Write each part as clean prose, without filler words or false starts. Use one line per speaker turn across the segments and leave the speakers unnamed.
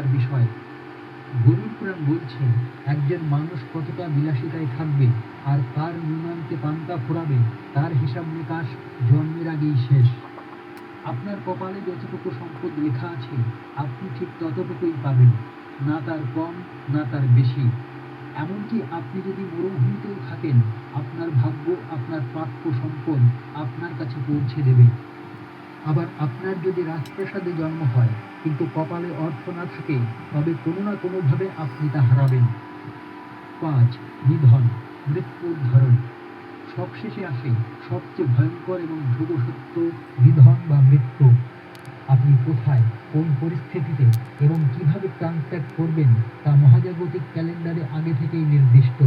চিন্তার বিষয়। গরুর পুরাণ বলছে, একজন মানুষ কতটা বিলাসিতায় থাকবে আর তার নুনান্তে পান্তা ফোরাবে, তার হিসাব নিকাশ জন্মের আগেই শেষ। আপনার কপালে যতটুকু সম্পদ লেখা আছে, আপনি ঠিক ততটুকুই পাবেন, না তার কম না তার বেশি। এমনকি আপনি যদি মরুভূমিতেও থাকেন, আপনার ভাগ্য আপনার প্রাপ্য সম্পদ আপনার কাছে পৌঁছে দেবে। আবার আপনার যদি রাজপ্রাসাদে জন্ম হয় কিন্তু কপালে অর্থ না থাকে, তবে কোনো না কোনোভাবে আপনি তা হারাবেন। 5. নিধন, মৃত্যুর ধরন। সবশেষে আসে সবচেয়ে ভয়ঙ্কর এবং ধ্রুব সত্য, নিধন বা মৃত্যু। আপনি কোথায়, কোন পরিস্থিতিতে এবং কিভাবে প্রাণত্যাগ করবেন তা মহাজাগতিক ক্যালেন্ডারে আগে থেকেই নির্দিষ্ট।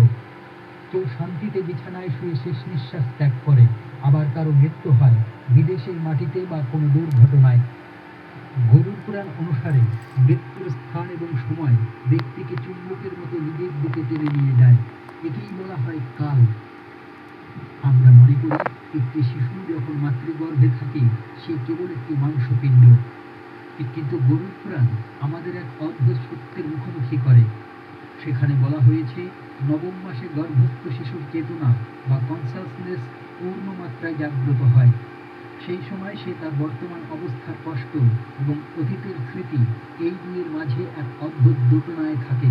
কেউ শান্তিতে বিছানায় শুয়ে শেষ নিঃশ্বাস ত্যাগ করে, আবার কারো মৃত্যু হয় বিদেশের মাটিতে বা কোনো দুর্ঘটনায়। গরুর পুরাণ অনুসারে মৃত্যুর স্থান এবং সময় ব্যক্তিকে চুম্বকের মতো নিজের দিকে টেনে নিয়ে যায়। একেই বলা হয় কাল। আমরা মনে করি একটি শিশু যখন মাতৃগর্ভে থাকে সে কেবল একটি মাংসপিণ্ড, কিন্তু গরুর পুরাণ আমাদের এক অদ্ভুত সত্যের মুখোমুখি করে। সেখানে বলা হয়েছে, নবম মাসে গর্ভস্থ শিশুর চেতনা বা কনসাসনেস পূর্ণ মাত্রায় জাগ্রত হয়। সেই সময় সে তার বর্তমান অবস্থার কষ্ট এবং অতীতের স্মৃতি এই দুইয়ের মাঝে এক অদ্ভুত দোটনায় থাকে।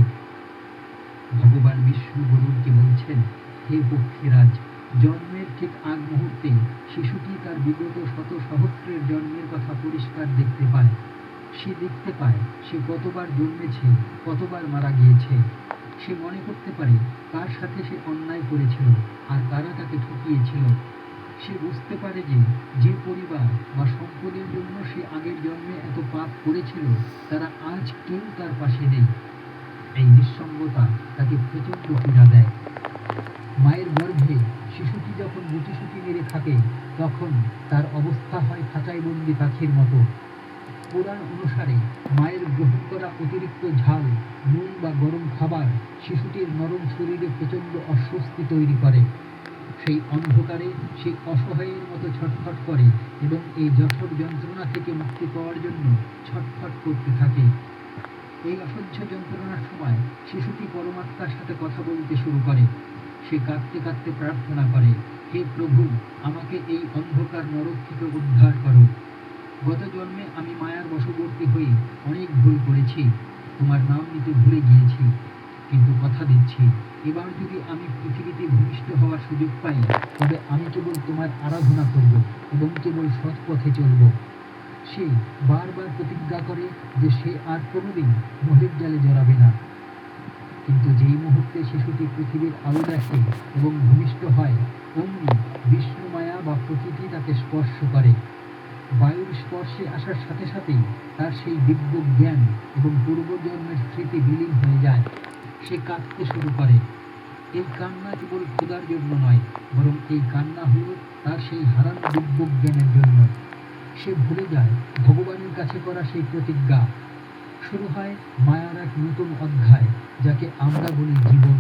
ভগবান বিষ্ণু গরুরকে বলছেন, হে পক্ষীরাজ, জন্মের ঠিক আগ মুহূর্তে শিশুটি তার বিগত শত সহস্রের জন্মের কথা পরিষ্কার দেখতে পায়। সে দেখতে পায় সে কতবার জন্মেছে, কতবার মারা গিয়েছে। সে মনে করতে পারে কার সাথে সে অন্যায় করেছিল আর কারা তাকে ঠকিয়েছিল। সে বুঝতে পারে যে যে পরিবার বা সম্পদের জন্য সে আগের জন্মে এত পাপ করেছিল, তারা আজ কেউ তার পাশে নেই। এই নিঃসঙ্গতা তাকে প্রচণ্ড পীড়া দেয়। মায়ের গর্ভে শিশুটি যখন গুটিসুটি মেরে থাকে, তখন তার অবস্থা হয় খাঁচাইবন্দি পাখির মতো। পুরাণ অনুসারে মায়ের গ্রহণ করা অতিরিক্ত ঝাল, নুন বা গরম খাবার শিশুটির নরম শরীরে প্রচণ্ড অস্বস্তি তৈরি করে। সেই অন্ধকারে সে অসহায়ের মতো ছটফট করে এবং এই জঠর যন্ত্রণা থেকে মুক্তি পাওয়ার জন্য ছটফট করতে থাকে। এই অসহ্য যন্ত্রণার সময় শিশুটি পরমাত্মার সাথে কথা বলতে শুরু করে। সে কাঁদতে কাঁদতে প্রার্থনা করে, হে প্রভু, আমাকে এই অন্ধকার নরক থেকে উদ্ধার করো। গত জন্মে আমি মায়ার বশবর্তী হয়ে অনেক ভুল করেছি, তোমার নাম নিতে ভুলে গিয়েছি, কিন্তু কথা দিচ্ছি, এবার যদি আমি পৃথিবীতে ভূমিষ্ঠ হওয়ার সুযোগ পাই, তবে আমি কেবল তোমার আরাধনা করব এবং কেবল সৎ পথে চলব। সে বারবার প্রতিজ্ঞা করে যে সে আর কোনোদিন মোহের জালে জড়াবে না। কিন্তু যেই মুহূর্তে শিশুটি পৃথিবীর আলো দেখে এবং ভূমিষ্ঠ হয়, অমনি বিষ্ণু মায়া বা প্রকৃতি তাকে স্পর্শ করে। বায়ুর স্পর্শে আসার সাথে সাথেই তার সেই দিব্য জ্ঞান এবং পূর্বজন্মের স্মৃতি বিলীন হয়ে যায়। সে কাঁদতে শুরু করে। এই কান্না কেবল খোদার জন্য নয়, বরং এই কান্না হল তার সেই হারানো দিব্য জ্ঞানের জন্য। সে ভুলে যায় ভগবানের কাছে করা সেই প্রতিজ্ঞা। শুরু হয় মায়ার এক নতুন অধ্যায়, যাকে আমরা বলি জীবন।